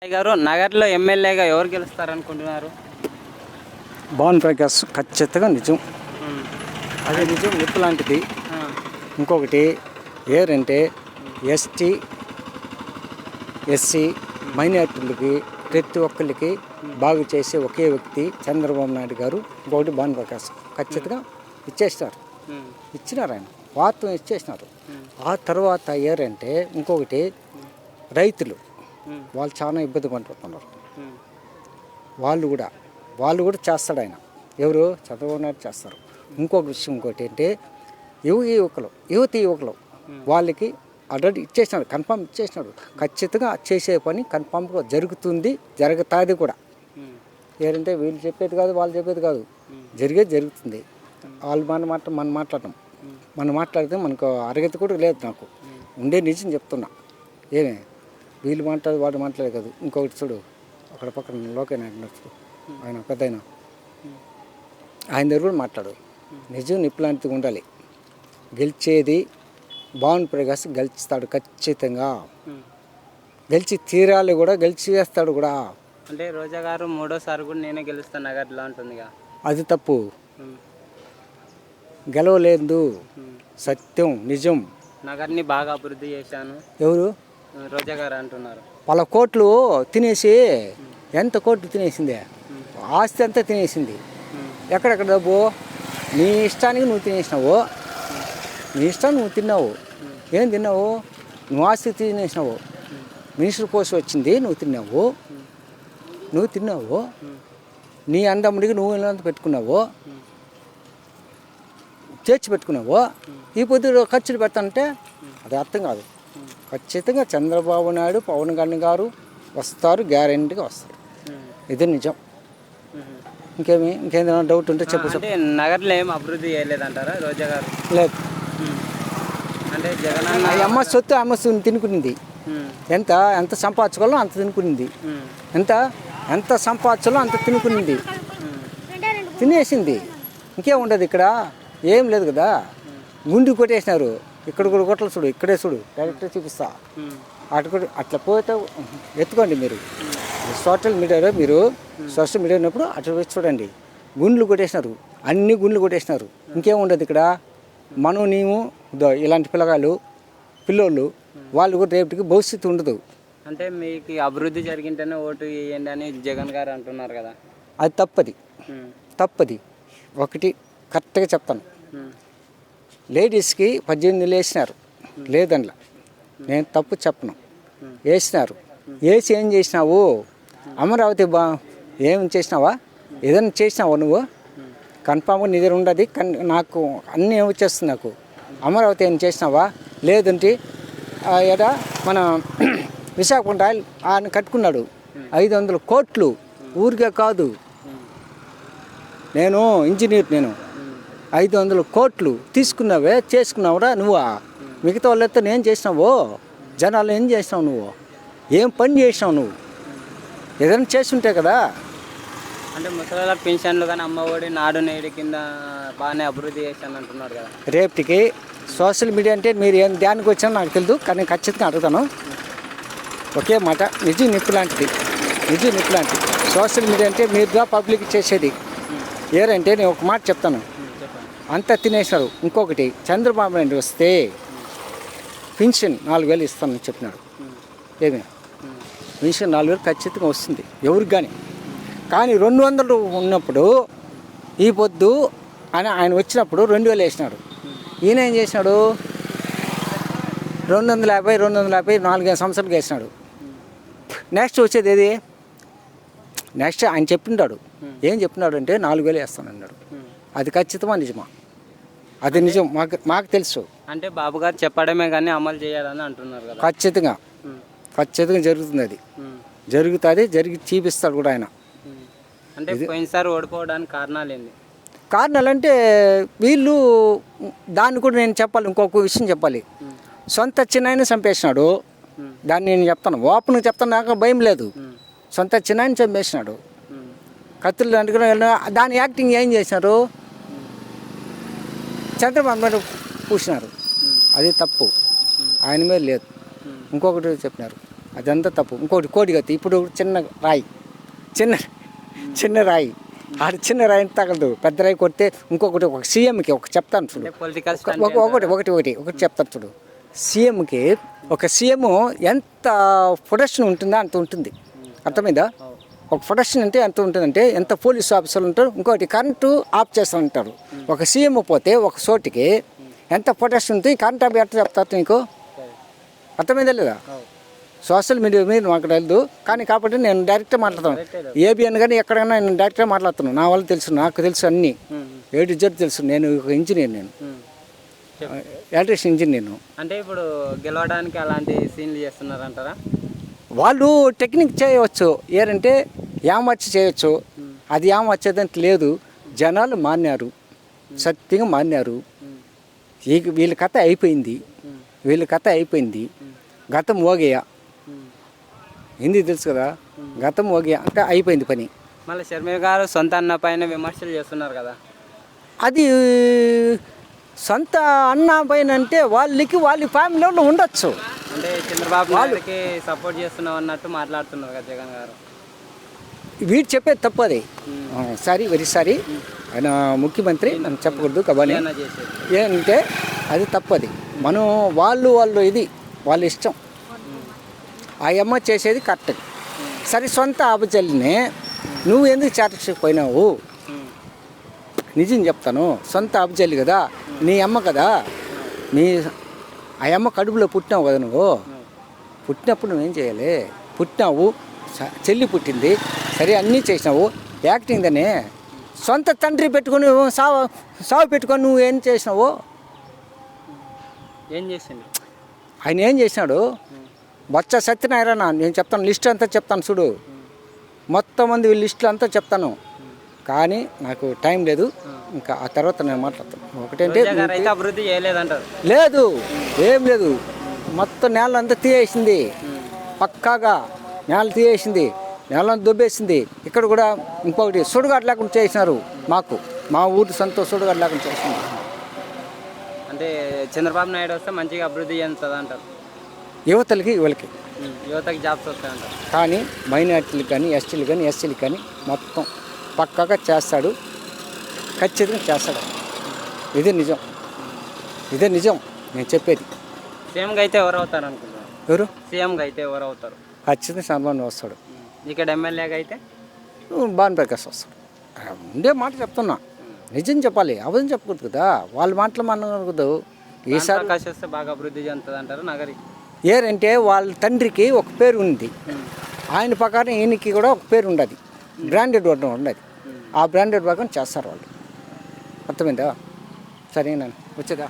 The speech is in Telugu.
గారు నగర్లో ఎమ్మెల్యేగా ఎవరు గెలుస్తారనుకుంటున్నారు? భాను ప్రకాష్ ఖచ్చితంగా నిజం. అది నిజం నిప్పు లాంటిది. ఇంకొకటి ఏరంటే ఎస్టీ ఎస్సీ మైనార్టీలకి ప్రతి ఒక్కరికి బాగు చేసే ఒకే వ్యక్తి చంద్రబాబు నాయుడు గారు. ఇంకొకటి భాను ప్రకాష్ ఖచ్చితంగా ఇచ్చినారు ఆయన వార్త ఇచ్చేసినారు. ఆ తర్వాత ఏరంటే ఇంకొకటి రైతులు వాళ్ళు చాలా ఇబ్బంది పడుతున్నారు. వాళ్ళు కూడా చేస్తాడు ఆయన. ఎవరు? చంద్రబాబు నాయుడు చేస్తారు. ఇంకొక విషయం ఇంకోటి అంటే యువతి యువకులు వాళ్ళకి ఆల్రెడీ ఇచ్చేసినాడు, కన్ఫామ్ ఇచ్చేసినాడు. ఖచ్చితంగా చేసే పని కన్ఫామ్గా జరుగుతుంది, జరుగుతుంది కూడా. ఏంటంటే వీళ్ళు చెప్పేది కాదు, వాళ్ళు చెప్పేది కాదు, జరుగుతుంది. వాళ్ళు మనం మాట్లాడటం, మనం మాట్లాడితే మనకు అర్హత కూడా లేదు. నాకు ఉండే నిజం చెప్తున్నా. ఏమే వీళ్ళు మాట్లాడు వాడు మాట్లాడే కాదు. ఇంకొకటి చూడు, అక్కడ పక్కన లోకేనాయుడు చూడు, ఆయన పెద్ద ఆయన దగ్గర కూడా మాట్లాడు. నిజం నిప్పులాంటిది ఉండాలి. గెలిచేది భాను ప్రకాష్ గెలుస్తాడు ఖచ్చితంగా. గెలిచి తీరాలి కూడా, గెలిచి చేస్తాడు కూడా. అంటే రోజా గారు మూడోసారి కూడా నేనే గెలుస్తాను నగర్లో అంటుందిగా. అది తప్పు. గెలవలేదు. సత్యం నిజం. నగర్ని బాగా అభివృద్ధి చేశాను. ఎవరు? రోజా గారు అంటున్నారు. వాళ్ళ కోట్లు తినేసి, ఎంత కోట్లు తినేసిందే, ఆస్తి అంతా తినేసింది. ఎక్కడెక్కడ డబ్బు? నీ ఇష్టానికి నువ్వు తినేసినావు. నీ ఇష్టాన్ని నువ్వు తిన్నావు. ఏం తిన్నావు? నువ్వు ఆస్తి తినేసినావు. మినిస్టర్ పోస్ట్ వచ్చింది, నువ్వు తిన్నావు. నీ అందముడికి నువ్వు ఎంత పెట్టుకున్నావు, చేర్చి పెట్టుకున్నావు. ఈ పొద్దు ఖర్చులు పెడతానంటే అది అర్థం కాదు. ఖచ్చితంగా చంద్రబాబు నాయుడు, పవన్ కళ్యాణ్ గారు వస్తారు, గ్యారెంటీగా వస్తారు. ఇది నిజం. ఇంకేదైనా డౌట్ ఉంటే చెప్పు. నగర్లో ఏం అభివృద్ధి చేయలేదంటారా రోజా గారు? లేదు. అంటే జగన్ అమ్మ సొత్తు తినుకునింది. ఎంత సంపాదించుకోవాలో అంత తినుకునింది. ఎంత సంపాదించాలో అంత తినుకునింది, తినేసింది. ఇంకేముండదు ఇక్కడ, ఏం లేదు కదా. గుండు కొట్టేసినారు. ఇక్కడ కూడా కొట్టలు చూడు, ఇక్కడే చూడు, డైరెక్ట్గా చూపిస్తా. అట్లా పోతే ఎత్తుకోండి మీరు. సోషల్ మీడియా ఉన్నప్పుడు అట్లా వచ్చి చూడండి. గుండ్లు కొట్టేసినారు, అన్ని గుండ్లు కొట్టేసినారు. ఇంకేముండదు ఇక్కడ. నీవు ఇలాంటి పిల్లోళ్ళు వాళ్ళు కూడా రేపటికి భవిష్యత్తు ఉండదు. అంటే మీకు అభివృద్ధి జరిగింటేనే ఓటు వేయండి అని జగన్ గారు అంటున్నారు కదా. అది తప్పది. ఒకటి కరెక్ట్గా చెప్తాను. లేడీస్కి 18 వేసినారు, లేదండ్లా. నేను తప్పు చెప్పను. వేసినారు. వేసి ఏం చేసినావు? అమరావతి ఏం చేసినావా? ఏదైనా చేసినావా నువ్వు? కన్ఫామ్గా నీ దగ్గర ఉండదు. నాకు అన్నీ వచ్చేస్తుంది. నాకు అమరావతి ఏం చేసినావా? లేదంటే మన విశాఖపట్నం ఆయన కట్టుకున్నాడు 500 కోట్లు. ఊరికే కాదు, నేను ఇంజనీర్, 500 కోట్లు తీసుకున్నావే, చేసుకున్నావురా నువ్వా? మిగతా వాళ్ళతో ఏం చేసినావు? జనాలు ఏం చేసినావు? నువ్వు ఏం పని చేసినావు? నువ్వు ఏదైనా చేస్తుంటే కదా. అంటే ముసలి పెన్షన్లు కానీ, అమ్మఒడి, నాడు నేడు కింద బాగానే అభివృద్ధి చేశాను అంటున్నారు కదా. రేపటికి సోషల్ మీడియా అంటే మీరు ఏం దానికి వచ్చానో నాకు తెలియదు, కానీ ఖచ్చితంగా అడుగుతాను. ఒకే మాట, నిజం నిప్పు లాంటిది. సోషల్ మీడియా అంటే మీరుగా పబ్లిక్ చేసేది. ఏరంటే నేను ఒక మాట చెప్తాను, అంతా తినేసినారు. ఇంకొకటి, చంద్రబాబు నాయుడు వస్తే పెన్షన్ 4,000 ఇస్తానని చెప్పినాడు. ఏమి పెన్షన్ 4,000 ఖచ్చితంగా వస్తుంది ఎవరికి కానీ 200 ఉన్నప్పుడు ఈ పొద్దు ఆయన వచ్చినప్పుడు 2,000 వేసినాడు. ఈయన ఏం చేసినాడు? 250 4 సంవత్సరాలకు వేసినాడు. నెక్స్ట్ వచ్చేది ఏది? నెక్స్ట్ ఆయన చెప్పింటాడు. ఏం చెప్పినాడు అంటే 4,000 వేస్తానన్నాడు. అది ఖచ్చితంగా నిజమా? అది నిజం. మాకు తెలుసు. అంటే బాబు గారు చెప్పడమే కానీ అమలు చేయాలని అంటున్నారు కదా. ఖచ్చితంగా జరుగుతుంది. అది జరిగి చూపిస్తాడు కూడా ఆయన. అంటే పోయినసారి ఓడిపోవడానికి కారణాలు అంటే వీళ్ళు, దాన్ని కూడా నేను చెప్పాలి. ఇంకొక విషయం చెప్పాలి. సొంత చిన్నాయన చంపేసినాడు. దాన్ని నేను చెప్తాను, ఓపెన్గా చెప్తాను, నాకు భయం లేదు. సొంత చిన్నాయన చంపేసినాడు. కత్తులు అందుకుని దాని యాక్టింగ్ ఏం చేసినారు? చంద్రబాబు నాయుడు పూసినారు. అది తప్పు, ఆయన మీద లేదు. ఇంకొకటి చెప్పినారు, అదంతా తప్పు. ఇంకోటి కోడిగత్తి, ఇప్పుడు చిన్న రాయి, చిన్న చిన్న రాయి, ఆడ చిన్న రాయిని తగలదు, పెద్ద రాయి కొడితే ఇంకొకటి ఒక సీఎంకి ఒక చెప్తాను చూడు, పొలిటికల్ ఒకటి చెప్తాను చూడు. సీఎంకి ఒక సీఎం ఎంత ప్రొడక్షన్ ఉంటుందో అంత ఉంటుంది, అర్థమైందా? ఒక ప్రొడక్షన్ అంటే ఎంత ఉంటుందంటే ఎంత పోలీసు ఆఫీసర్లు ఉంటారు, ఇంకోటి కరెంటు ఆఫ్ చేస్తూ ఉంటారు. ఒక సీఎం పోతే ఒక చోటికి ఎంత ప్రొడక్షన్ ఉంటుంది, కరెంట్ ఆఫ్ ఎట్లా చెప్తారు నీకు, అర్థమైందా లేదా? సోషల్ మీడియా మీద మాకు తెలియదు కానీ కాబట్టి నేను డైరెక్ట్గా మాట్లాడతాను. ఏబిఎన్ కానీ ఎక్కడైనా నేను డైరెక్ట్గా మాట్లాడుతున్నాను. నా వాళ్ళు తెలుసు, నాకు తెలుసు అన్నీ, ఏడు జడ్ తెలుసు. నేను ఒక ఇంజనీర్, నేను ఎలక్ట్రిషియన్ ఇంజనీర్. అంటే ఇప్పుడు గెలవడానికి అలాంటి సీన్లు చేస్తున్నారంటారా? వాళ్ళు టెక్నిక్ చేయవచ్చు, ఏంటంటే ఏమచ్చి చేయొచ్చు, అది ఏమచ్చేదంటే లేదు. జనాలు మారినారు, సత్యంగా మారినారు. వీళ్ళ కథ అయిపోయింది, గతం ఓగేయా, హిందీ తెలుసు కదా, గతం ఓగేయా అంటే అయిపోయింది పని. మళ్ళీ షర్మిల గారు సొంత అన్న పైన విమర్శలు చేస్తున్నారు కదా, అది సొంత అన్న పైన అంటే వాళ్ళ ఫ్యామిలీలో ఉండొచ్చు. అంటే చంద్రబాబు నాయుడుకి సపోర్ట్ చేస్తున్నాం అన్నట్టు మాట్లాడుతున్నారు కదా జగన్ గారు. వీడు చెప్పేది తప్పు, అది సారీ, వెరీ సారీ, ఆయన ముఖ్యమంత్రి నన్ను చెప్పకూడదు కబాని ఏంటంటే అది తప్పది. మనం వాళ్ళు ఇది వాళ్ళ ఇష్టం. ఆ అమ్మ చేసేది కరెక్ట్. సరే, సొంత ఆపజల్లినే నువ్వు ఎందుకు చేర్చకపోయినావు? నిజం చెప్తాను, సొంత ఆపజల్లి కదా, నీ అమ్మ కదా, ఆ అమ్మ కడుపులో పుట్టినావు కదా, నువ్వు పుట్టినప్పుడు నువ్వేం చేయాలి? పుట్టినావు, చెల్లి పుట్టింది, సరే అన్నీ చేసినావు, యాక్టింగ్ దాన్ని సొంత తండ్రి పెట్టుకొని సావు పెట్టుకొని నువ్వు ఏం చేసినావు? ఏం చేసింది ఆయన? ఏం చేసినాడు? బొత్స సత్యనారాయణ, నేను చెప్తాను, లిస్ట్ అంతా చెప్తాను చూడు, మొత్తం మంది వీళ్ళ లిస్టులు అంతా చెప్తాను, కానీ నాకు టైం లేదు. ఇంకా ఆ తర్వాత నేను మాట్లాడతాను. ఒకటంటే అభివృద్ధి చేయలేదంటారు? లేదు, ఏం లేదు, మొత్తం నేల అంతా తీయేసింది, పక్కాగా నేల తీయేసింది, నేలను దుబ్బేసింది. ఇక్కడ కూడా ఇంకొకటి సుడుగాడు లేకుండా చేసినారు, మా ఊరి సొంత సుడుగాడు లేకుండా చేసినారు. అంటే చంద్రబాబు నాయుడు వస్తే మంచిగా అభివృద్ధి చెందుతుంది అంటారు. యువతకి జాబ్స్ వస్తాయంటారు. కానీ మైనార్టీలకు కానీ ఎస్సీలకు కానీ మొత్తం పక్కాగా చేస్తాడు, ఖచ్చితంగా చేస్తాడు. ఇదే నిజం నేను చెప్పేది. సీఎంగా అయితే ఎవరు అవుతారు అనుకుంటున్నారు? ఎవరు సీఎంగా అయితే ఎవరు అవుతారు? ఖచ్చితంగా చంద్రబాబు వస్తాడు. ఇక్కడ ఎమ్మెల్యేగా అయితే భాను ప్రకాష్ వస్తాడు. ఉండే మాట చెప్తున్నా, నిజం చెప్పాలి, అబద్ధం చెప్పకూడదు కదా. వాళ్ళ మాటలు మనకూడదు. ఈసారి ప్రకాష్ వస్తే బాగా అభివృద్ధి చెందుతుంది అంటారు నగరి. ఏంటంటే వాళ్ళ తండ్రికి ఒక పేరు ఉంది, ఆయన ప్రకారం ఈయనకి కూడా ఒక పేరు ఉండదు, బ్రాండెడ్ వర్గం ఉండదు. ఆ బ్రాండెడ్ వర్గం చేస్తారు వాళ్ళు, అర్థమైందా? సరేనా? వచ్చేదా?